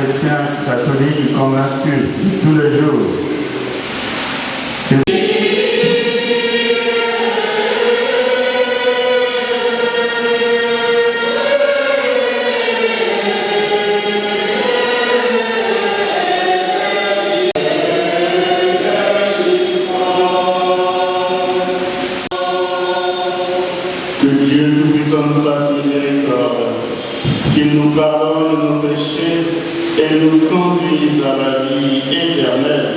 chrétien catholique convaincu tous les jours. Que Dieu Tout-Puissant nous fasse miséricorde, qu'il nous pardonne nos péchés et nous conduise à la vie éternelle.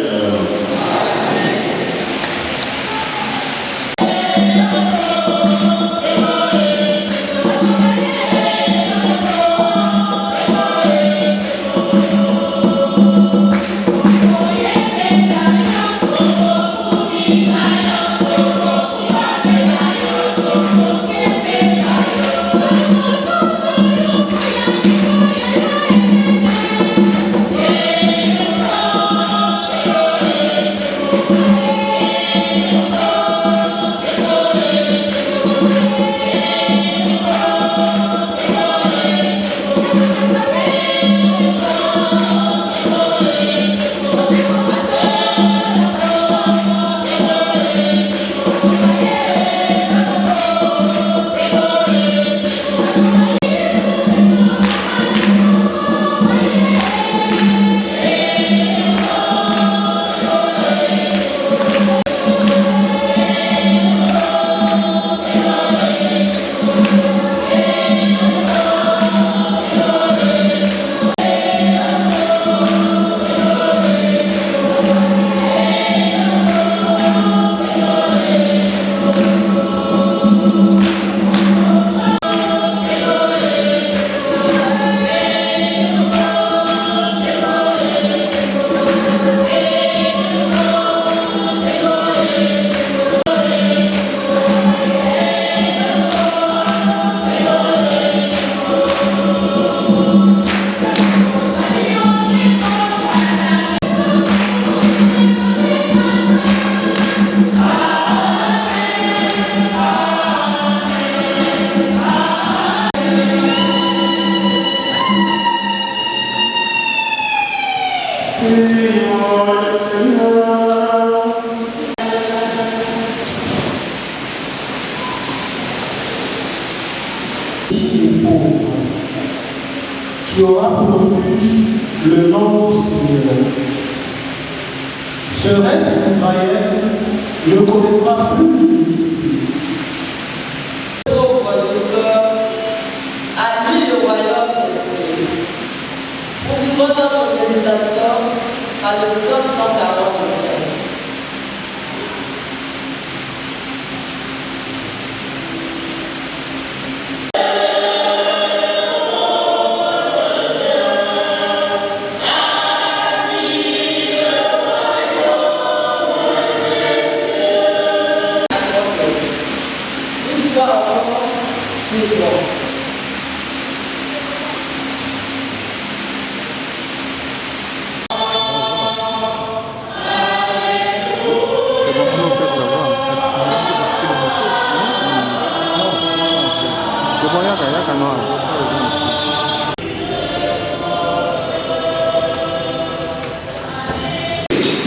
Qui aura pour refuge le nom du Seigneur. Ce reste d'Israël ne connaîtra plus de difficultés. Pauvre du cœur, à lui le royaume des cieux. Poursuivons notre méditation à le psaume 147.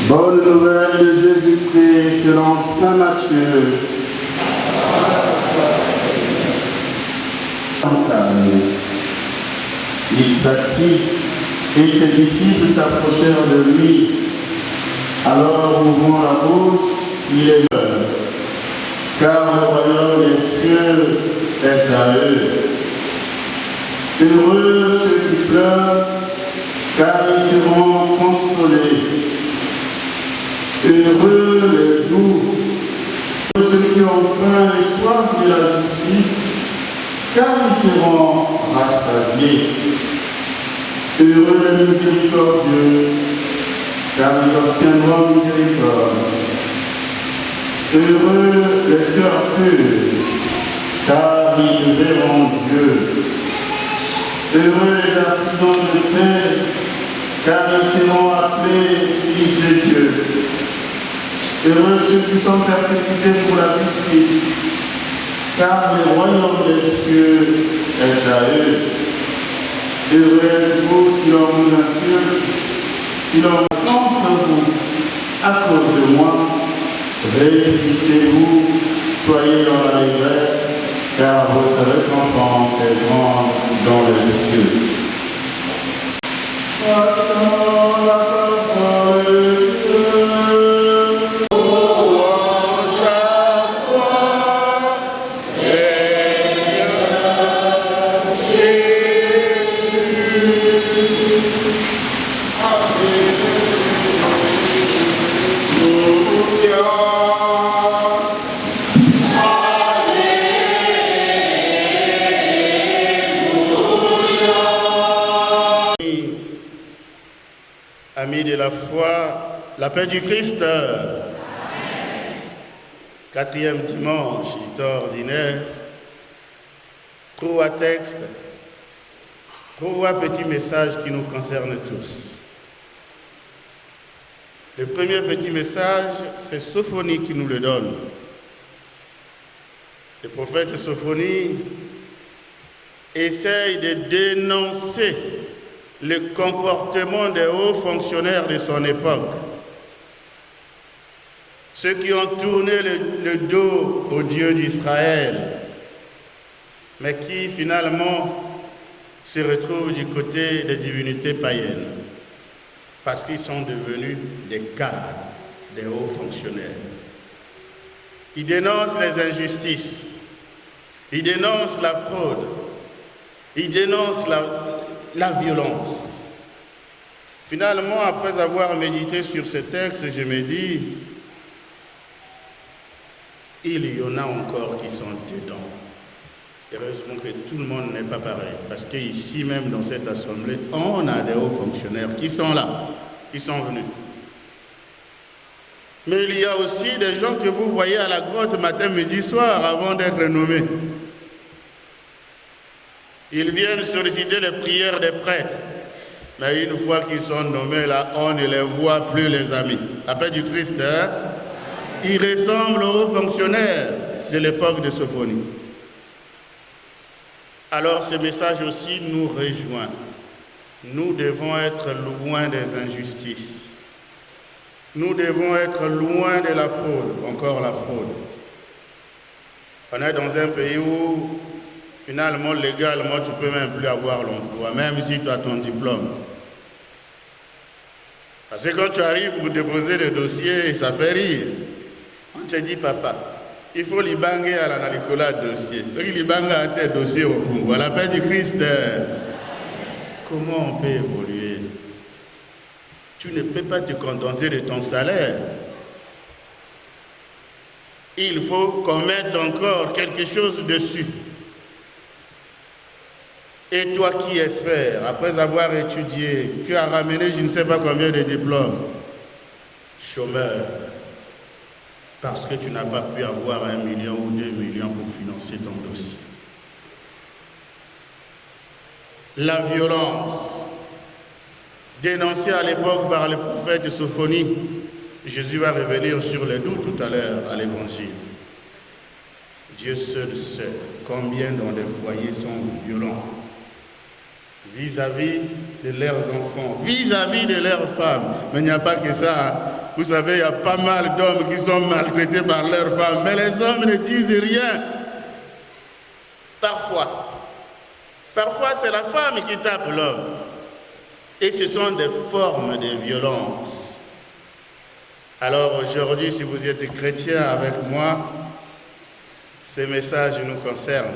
Bonne nouvelle de Jésus-Christ selon saint Matthieu. Il s'assit et ses disciples s'approchèrent de lui. Alors, ouvrant la bouche, il les dit, car le royaume des cieux est à eux. Heureux ceux qui pleurent, car ils seront consolés. Heureux les doux, ceux qui ont faim et soif de la justice, car ils seront rassasiés. Heureux les miséricordieux, car ils obtiendront miséricorde. Heureux les cœurs purs, car ils verront Dieu. Heureux les artisans de paix, car ils seront appelés fils de Dieu. Heureux ceux qui sont persécutés pour la justice, car le royaume des cieux est à eux. Heureux êtes-vous si l'on vous insulte, si l'on contre vous à cause de moi. Réjouissez-vous, soyez dans l'allégresse, car votre récompense est grande dans les cieux. Acclamons la parole de Dieu. Amis de la foi, la paix du Christ. Amen. 4e dimanche du temps ordinaire. 3 textes, 3 petits messages qui nous concernent tous. Le premier petit message, c'est Sophonie qui nous le donne. Le prophète Sophonie essaye de dénoncer le comportement des hauts fonctionnaires de son époque. Ceux qui ont tourné le dos au Dieu d'Israël, mais qui finalement se retrouvent du côté des divinités païennes, parce qu'ils sont devenus des cadres, des hauts fonctionnaires. Ils dénoncent les injustices, ils dénoncent la fraude, ils dénoncent la violence. Finalement, après avoir médité sur ce texte, je me dis, il y en a encore qui sont dedans. Heureusement que tout le monde n'est pas pareil, parce qu'ici même dans cette assemblée, on a des hauts fonctionnaires qui sont là, qui sont venus. Mais il y a aussi des gens que vous voyez à la grotte matin, midi, soir, avant d'être nommés. Ils viennent solliciter les prières des prêtres. Mais une fois qu'ils sont nommés là, on ne les voit plus, les amis. La paix du Christ, hein? Ils ressemblent aux fonctionnaires de l'époque de Sophonie. Alors ce message aussi nous rejoint. Nous devons être loin des injustices. Nous devons être loin de la fraude, encore la fraude. On est dans un pays où finalement, légalement, tu ne peux même plus avoir l'emploi, même si tu as ton diplôme. Parce que quand tu arrives pour déposer le dossier, ça fait rire. On te dit, papa, il faut libanger à la Nicolas dossier. Ce qui libanga à tes dossiers au Congo. À la paix du Christ, comment on peut évoluer? Tu ne peux pas te contenter de ton salaire. Il faut qu'on mette encore quelque chose dessus. Et toi qui espères, après avoir étudié, tu as ramené je ne sais pas combien de diplômes, chômeur, parce que tu n'as pas pu avoir 1 million ou 2 millions pour financer ton dossier. La violence, dénoncée à l'époque par le prophète Sophonie, Jésus va revenir sur les doutes tout à l'heure à l'évangile. Dieu seul sait combien dans les foyers sont violents vis-à-vis de leurs enfants, vis-à-vis de leurs femmes. Mais il n'y a pas que ça. Vous savez, il y a pas mal d'hommes qui sont maltraités par leurs femmes, mais les hommes ne disent rien. Parfois c'est la femme qui tape l'homme. Et ce sont des formes de violence. Alors aujourd'hui, si vous êtes chrétien avec moi, ces messages nous concernent.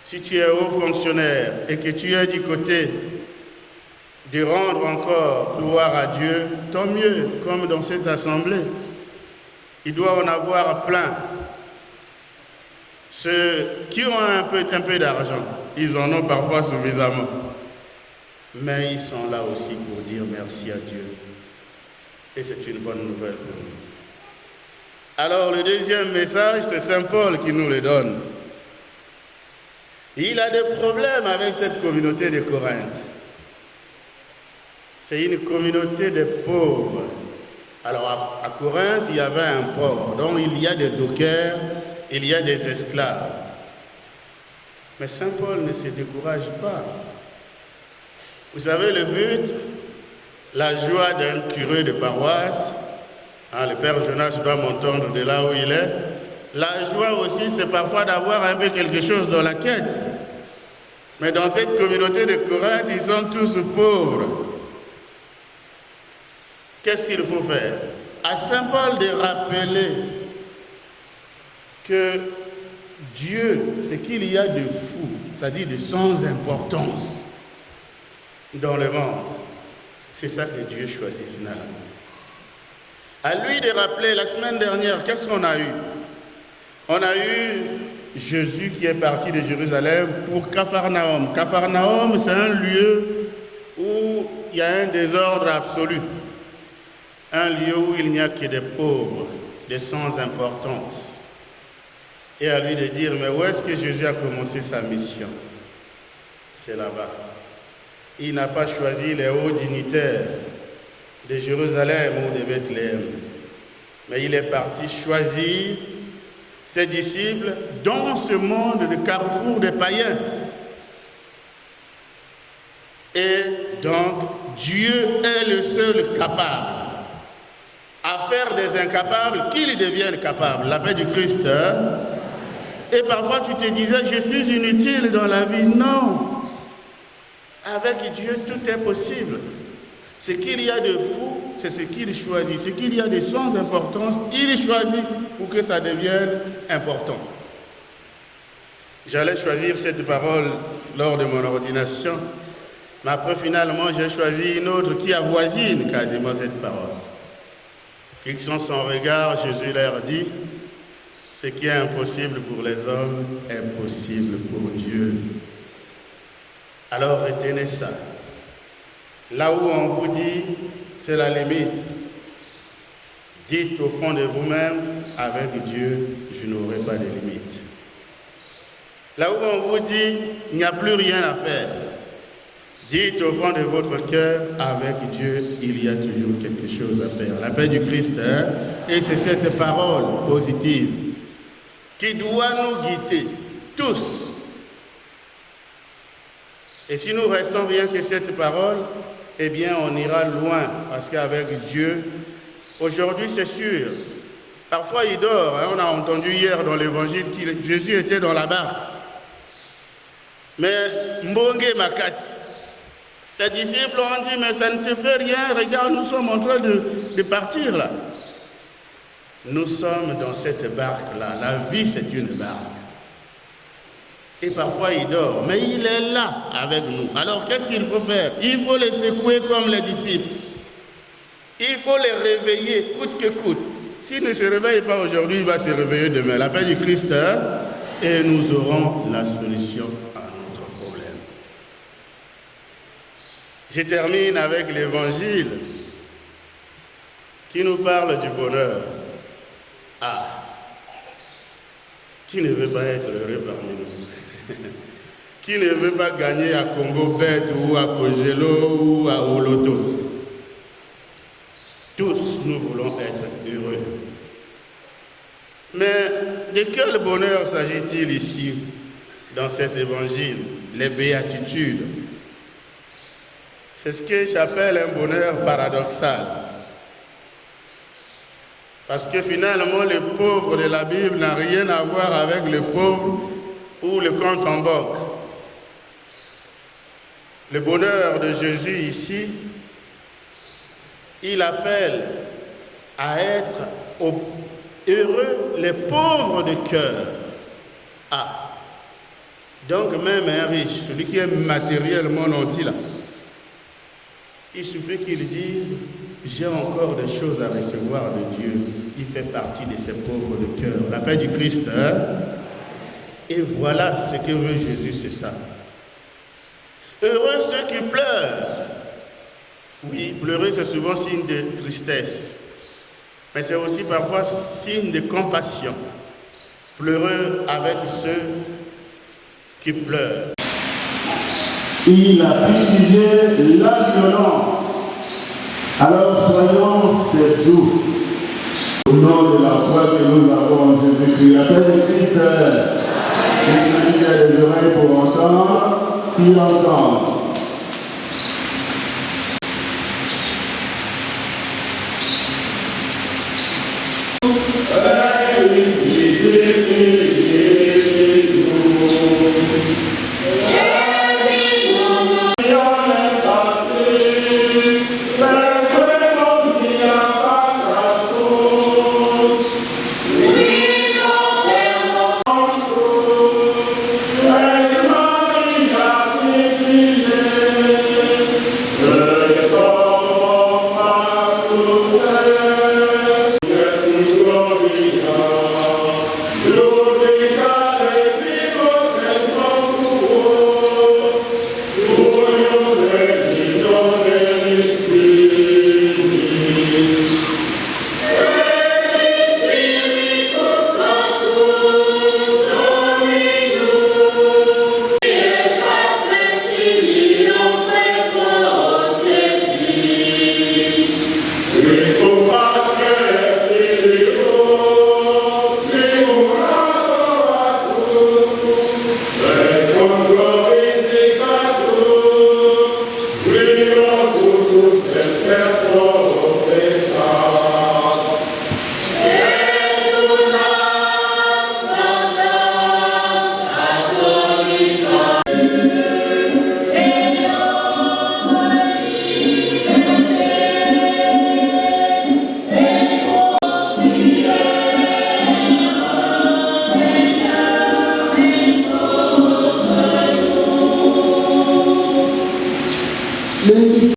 Si tu es haut fonctionnaire et que tu es du côté de rendre encore gloire à Dieu, tant mieux, comme dans cette assemblée. Il doit en avoir plein. Ceux qui ont un peu d'argent, ils en ont parfois suffisamment. Mais ils sont là aussi pour dire merci à Dieu. Et c'est une bonne nouvelle pour nous. Alors le deuxième message, c'est Saint Paul qui nous le donne. Il a des problèmes avec cette communauté de Corinthe. C'est une communauté de pauvres. Alors à Corinthe, il y avait un port. Donc il y a des dockers, il y a des esclaves. Mais Saint Paul ne se décourage pas. Vous savez, le but, la joie d'un curé de paroisse, le Père Jonas doit m'entendre de là où il est, la joie aussi, c'est parfois d'avoir un peu quelque chose dans la quête. Mais dans cette communauté de Corinthe, ils sont tous pauvres. Qu'est-ce qu'il faut faire? À Saint Paul de rappeler que Dieu, ce qu'il y a de fou, c'est-à-dire de sans importance dans le monde, c'est ça que Dieu choisit finalement. À lui de rappeler, la semaine dernière, qu'est-ce qu'on a eu? On a eu Jésus qui est parti de Jérusalem pour Capharnaüm. Capharnaüm, c'est un lieu où il y a un désordre absolu. Un lieu où il n'y a que des pauvres, des sans importance. Et à lui de dire, mais où est-ce que Jésus a commencé sa mission? C'est là-bas. Il n'a pas choisi les hauts dignitaires de Jérusalem ou de Bethléem, mais il est parti choisir ses disciples dans ce monde de carrefour des païens. Et donc, Dieu est le seul capable à faire des incapables qu'ils deviennent capables. La paix du Christ. Et parfois tu te disais, je suis inutile dans la vie. Non. Avec Dieu, tout est possible. Ce qu'il y a de fou, c'est ce qu'il choisit. Ce qu'il y a de sans importance, il choisit pour que ça devienne important. J'allais choisir cette parole lors de mon ordination, mais après finalement j'ai choisi une autre qui avoisine quasiment cette parole. Fixant son regard, Jésus leur dit, ce qui est impossible pour les hommes est possible pour Dieu. Alors retenez ça. Là où on vous dit, c'est la limite. Dites au fond de vous-même, avec Dieu, je n'aurai pas de limite. Là où on vous dit, il n'y a plus rien à faire. Dites au fond de votre cœur, avec Dieu, il y a toujours quelque chose à faire. La paix du Christ, et c'est cette parole positive qui doit nous guider, tous. Et si nous restons rien que cette parole, eh bien on ira loin, parce qu'avec Dieu, aujourd'hui c'est sûr, parfois il dort, on a entendu hier dans l'évangile que Jésus était dans la barque. Mais Mbonge Makasi, les disciples ont dit, mais ça ne te fait rien, regarde, nous sommes en train de partir là. Nous sommes dans cette barque-là, la vie c'est une barque. Et parfois il dort, mais il est là avec nous. Alors qu'est-ce qu'il faut faire? Il faut les secouer comme les disciples. Il faut les réveiller coûte que coûte. S'il ne se réveille pas aujourd'hui, il va se réveiller demain. La paix du Christ, et nous aurons la solution à notre problème. Je termine avec l'évangile qui nous parle du bonheur. Qui ne veut pas être heureux parmi nous? Qui ne veut pas gagner à Congo Bête ou à Kogelo ou à Oloto? Tous nous voulons être heureux. Mais de quel bonheur s'agit-il ici dans cet évangile? Les béatitudes. C'est ce que j'appelle un bonheur paradoxal. Parce que finalement, le pauvre de la Bible n'a rien à voir avec le pauvre ou le compte en banque. Le bonheur de Jésus ici, il appelle à être heureux les pauvres de cœur. Donc même un riche, celui qui est matériellement nanti là, il suffit qu'il dise, j'ai encore des choses à recevoir de Dieu. Il fait partie de ces pauvres de cœur. La paix du Christ, Et voilà ce que veut Jésus, c'est ça. Heureux ceux qui pleurent. Oui, pleurer c'est souvent signe de tristesse. Mais c'est aussi parfois signe de compassion. Pleureux avec ceux qui pleurent. Il a fustigé la violence. Alors soyons ces doux. Au nom de la foi que nous avons en Jésus-Christ, la paix de Christ, et celui qui a des oreilles pour entendre, qu'il entende.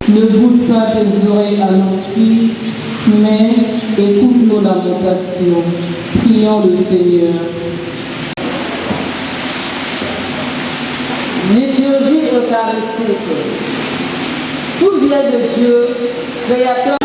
Ne bouge pas tes oreilles à notre cri, mais écoute nos lamentations. Prions le Seigneur. Liturgie eucharistique. Tout vient de Dieu, créateur.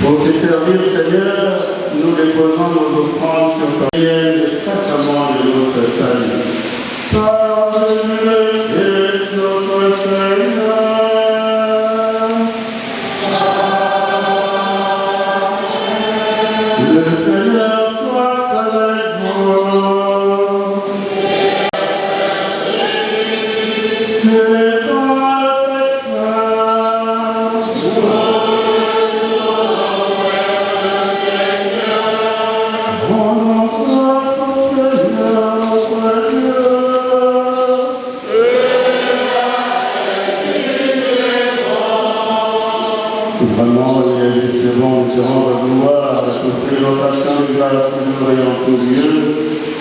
Pour te servir, Seigneur, nous déposons nos offrandes sur ta prière, le sacrement de notre salut. Par Jésus le Christ, notre Seigneur. Le Seigneur soit avec vous. Vraiment, irrésistible, nous te rendre gloire à toute présentation de grâce que nous voyons tout Dieu,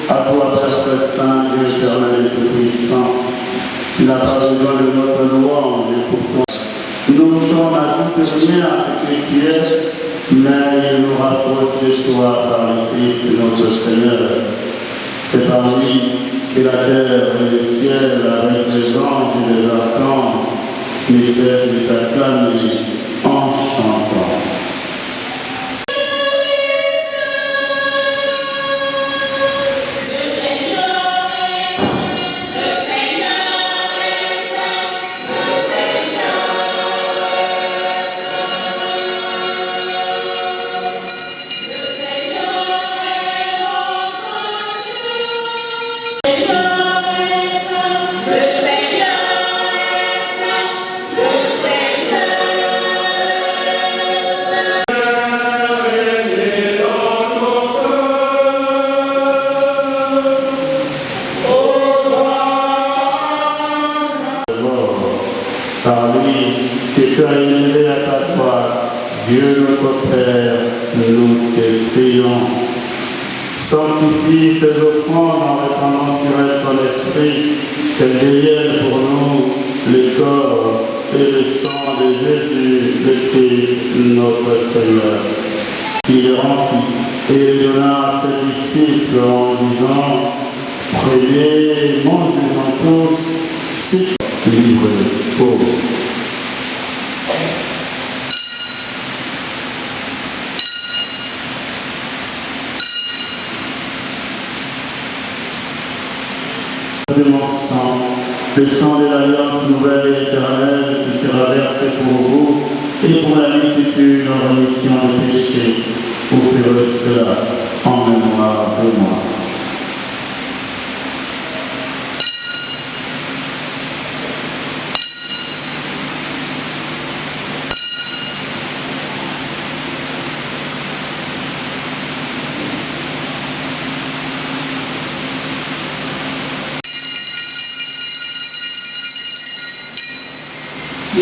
à toi, Père Saint, Dieu éternel et tout-puissant. Tu n'as pas besoin de notre louange, et pourtant, nous sommes n'ajoutent rien à ce que tu es, mais il nous rapproche de toi par le Christ, notre Seigneur. C'est par lui que la terre et le ciel, avec les anges et les archanges, ne cessent de t'acclamer en chantant. Par lui que tu as élevé à ta croix, Dieu notre Père, nous te prions. Sanctifie ces offrandes en répandant sur elles ton esprit, qu'elles deviennent pour nous le corps et le sang de Jésus, le Christ, notre Seigneur. Il est rempli et le donna à ses disciples en disant: prenez, mangez-en tous, c'est libre les pauvres. De mon sang, le sang de l'alliance nouvelle et éternelle qui sera versé pour vous et pour la multitude en rémission des péchés. Vous ferez cela en mémoire de moi.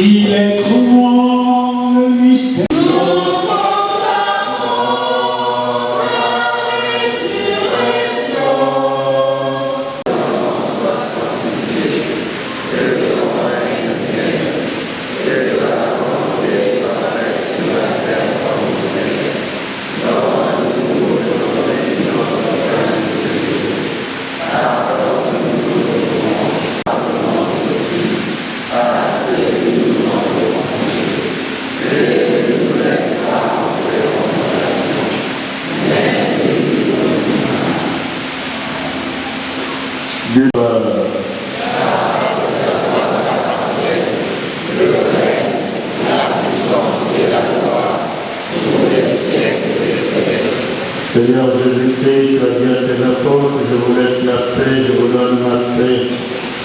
Il est trouvant le mystère. Seigneur Jésus-Christ, tu as dit à tes apôtres, je vous laisse la paix, je vous donne ma paix.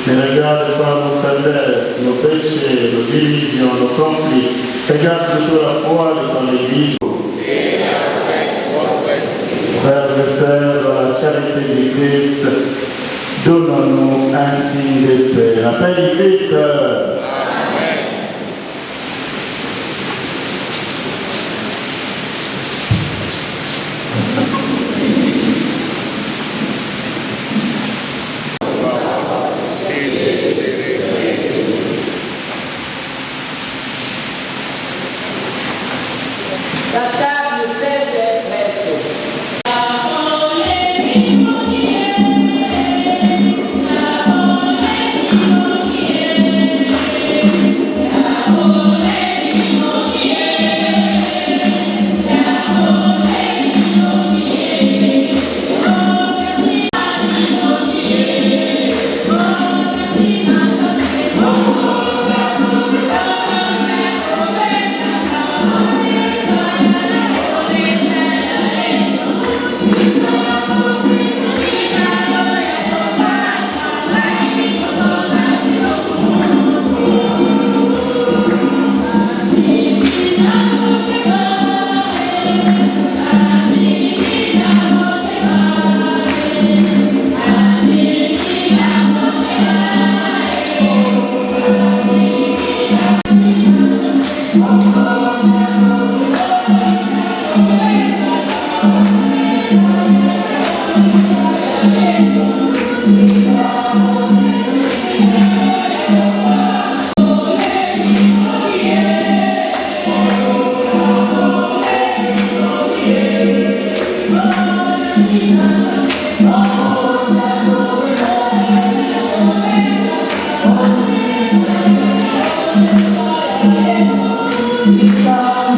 Ne regarde pas nos faiblesses, nos péchés, nos divisions, nos conflits. Regarde plutôt la foi de ton Église. Frères et sœurs, dans la charité du Christ, donnons-nous un signe de paix. La paix du Christ. Amen. La table sait être maître. Amen.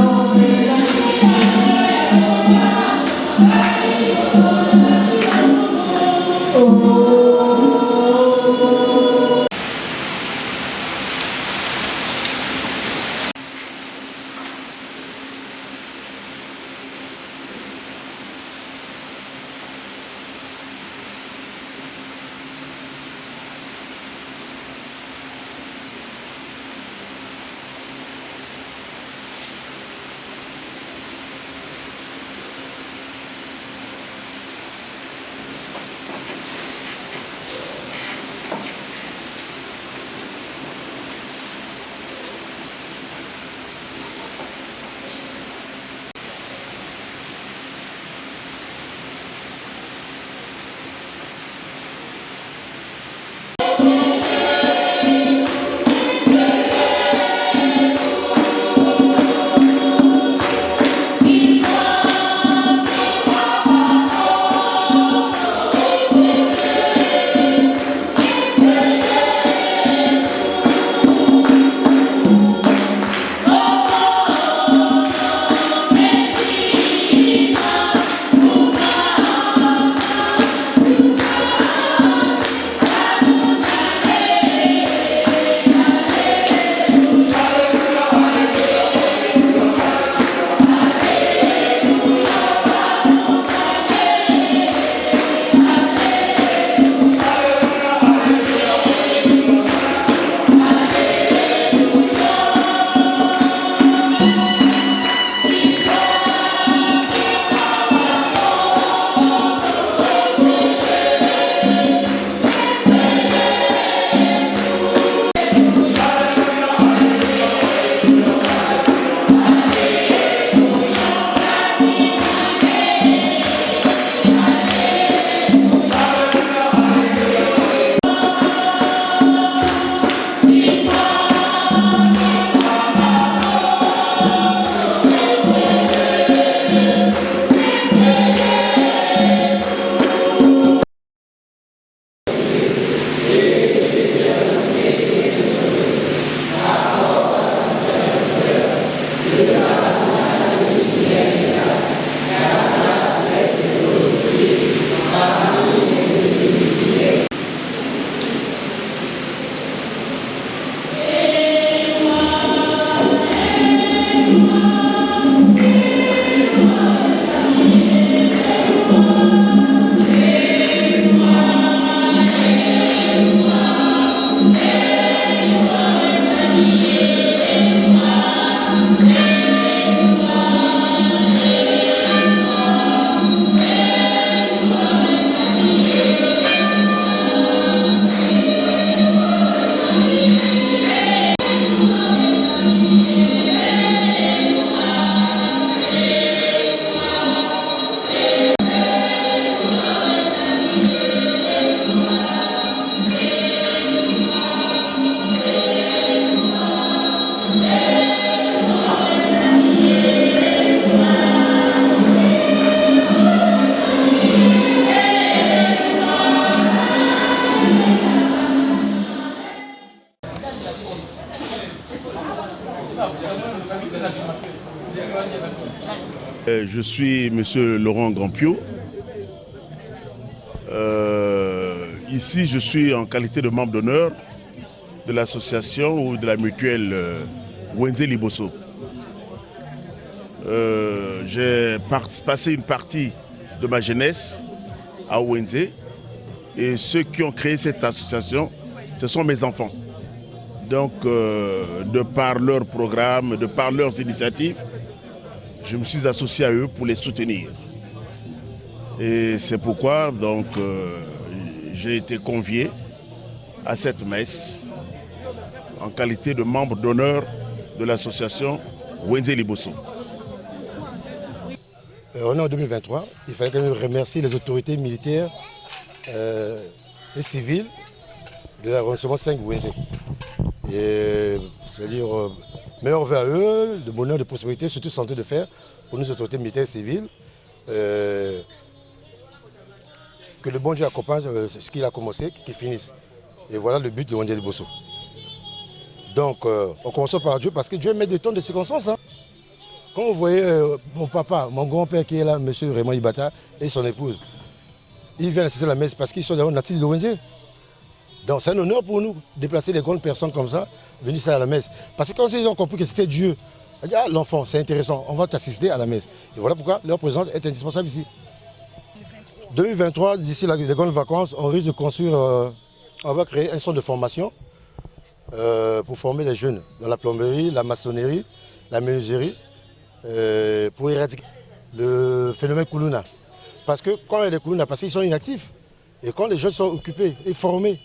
Je suis M. Laurent Grandpio. Ici, je suis en qualité de membre d'honneur de l'association ou de la mutuelle Wenze Liboso. J'ai passé une partie de ma jeunesse à Wenze et ceux qui ont créé cette association, ce sont mes enfants. Donc, de par leur programme, de par leurs initiatives, je me suis associé à eux pour les soutenir. Et c'est pourquoi donc, j'ai été convié à cette messe en qualité de membre d'honneur de l'association Wenze Liboso. On est en 2023, il fallait quand même remercier les autorités militaires et civiles de l'arrondissement 5 Wenze. C'est-à-dire, meilleur vœu à eux, de bonheur, de prospérité, surtout santé de fer pour nos autorités militaires et civiles. Que le bon Dieu accompagne ce qu'il a commencé, qu'il finisse. Et voilà le but de Wenze Liboso. Donc, on commence par Dieu parce que Dieu met des tonnes de circonstances. Hein. Quand vous voyez mon papa, mon grand-père qui est là, M. Raymond Ibata, et son épouse, ils viennent assister à la messe parce qu'ils sont natifs de Wenze. Donc c'est un honneur pour nous de déplacer des grandes personnes comme ça, venir ça à la messe. Parce que quand ils ont compris que c'était Dieu, ils disent, ah l'enfant, c'est intéressant, on va t'assister à la messe. Et voilà pourquoi leur présence est indispensable ici. 2023, d'ici les grandes vacances, on risque de construire, on va créer un centre de formation pour former les jeunes dans la plomberie, la maçonnerie, la menuiserie, pour éradiquer le phénomène Koulouna. Parce que quand il y a des Koulouna, parce qu'ils sont inactifs, et quand les jeunes sont occupés et formés,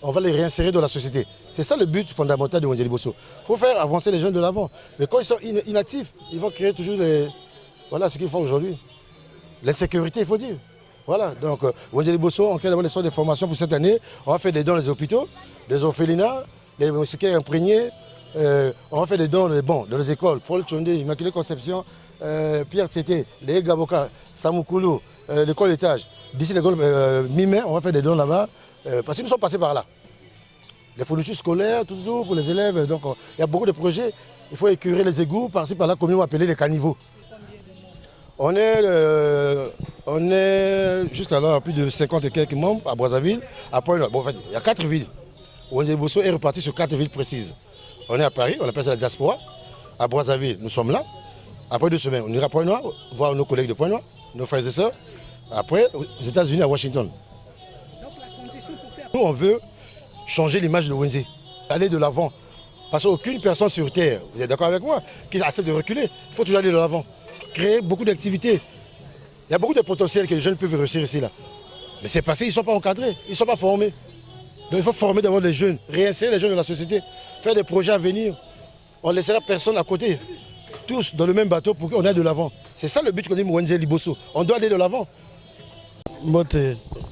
on va les réinsérer dans la société. C'est ça le but fondamental de Wenze Liboso. Il faut faire avancer les jeunes de l'avant. Mais quand ils sont inactifs, ils vont créer toujours voilà ce qu'ils font aujourd'hui. L'insécurité, il faut dire. Voilà, donc Wenze Liboso, on crée d'abord les centres de formation pour cette année. On va faire des dons dans les hôpitaux, les orphelinats, les moustiquaires imprégnés. On va faire des dons dans les écoles. Paul Tchonde, Immaculée Conception, Pierre Tchété, les Gaboka, Samoukoulou, l'école d'étage. D'ici l'école mi-mai, on va faire des dons là-bas. Parce qu'ils nous sont passés par là. Les fournitures scolaires, tout pour les élèves. Donc il y a beaucoup de projets. Il faut écurer les égouts, par-ci par-là, comme nous appelons les caniveaux. On est jusqu'à là plus de 50 et quelques membres à Brazzaville. Après, bon, en fait, il y a 4 villes. Wenze Liboso est reparti sur 4 villes précises. On est à Paris, on appelle ça la diaspora. À Brazzaville, nous sommes là. Après 2 semaines, on ira à Pointe-Noire, voir nos collègues de Pointe-Noire, nos frères et sœurs. Après, aux États-Unis, à Washington. Nous, on veut changer l'image de Wenze, aller de l'avant. Parce qu'aucune personne sur Terre, vous êtes d'accord avec moi, qui accepte de reculer, il faut toujours aller de l'avant. Créer beaucoup d'activités. Il y a beaucoup de potentiel que les jeunes peuvent réussir ici. Là. Mais c'est parce qu'ils ne sont pas encadrés, ils ne sont pas formés. Donc il faut former d'abord les jeunes, réinsérer les jeunes de la société, faire des projets à venir. On ne laissera personne à côté. Tous dans le même bateau pour qu'on aille de l'avant. C'est ça le but qu'on dit Wenze Liboso. On doit aller de l'avant. Mbote.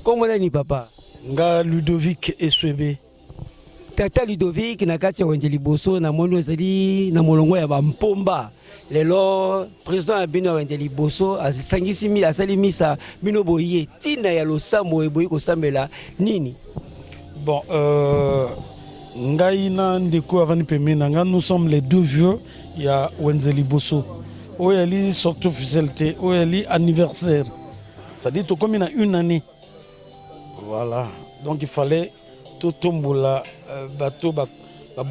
Comment est papa? Nga Ludovic Eswebe. Tata Ludovic na kati ya Wenze Liboso na moni ezali na molongo ya bampomba. Lelo président ya bino Wenze Liboso asangisi mi asali misa bino boye tina ya losambo eboyi kosambela nini? Bon ngai na ndeko avani pemena nga nous sommes les deux vieux ya Wenze Liboso. Oyali sortie officialité, oyali anniversaire. Ça dit tout comme il y a une année. Voilà. Donc il fallait tout tombola bateau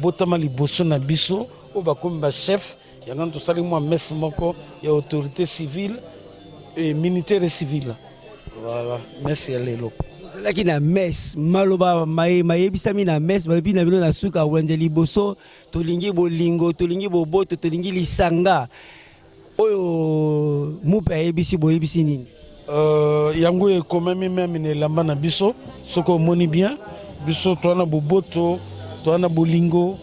botama Liboso na biso ou comme chef il y a tout ça moi messe moko il y a autorité civile et militaire et civile. Voilà. Merci à l'élo. C'est là qui na messe maloba mayebisami na messe babi na bino na suka Wenze Liboso tolingi bolingo tolingi boboto tolingi lisanga oyo mupe ayebisi boyebisi nini? Yango est quand même ne lamba na biso soko moni bien biso to na boboto to na bolingo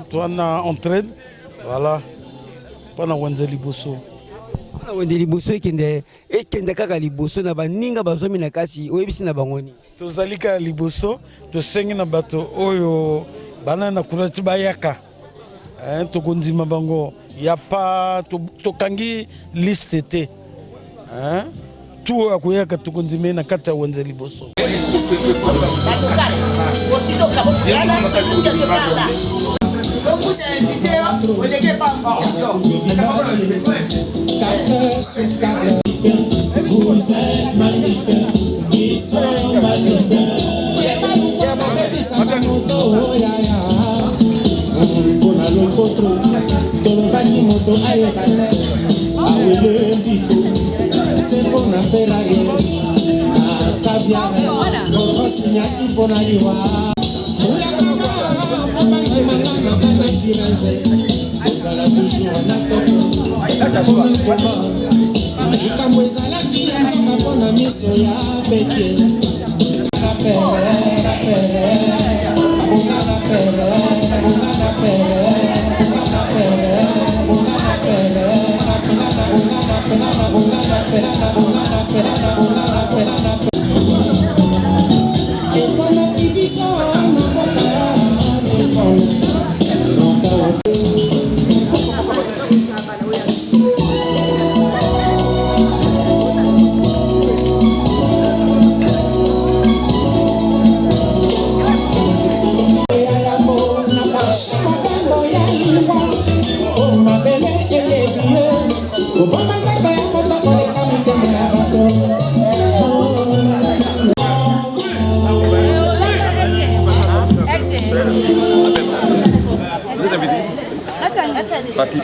to na entraide voilà pas na Wenze Liboso na Wenze Liboso ekende kaka liboso na baninga bazomi na kasi oyebisi na bangoni to zalika liboso to sengi na bato oyo bana na kurati bayaka to kondima bango ya pa to kangi liste te tout à quoi que tu continues na kata Wenze Liboso. Vous êtes magnifique, ils sont magnifiques. Mpona lokotro tolobaki moto ayokane awele bifo se mpona ferage akabiare lokosinyaki mpona liwa olakama obangimanga na bana firenze ezala toujours na toko mpona koma likambo ezalaki ya nzamba mpona miso ya betie Papi.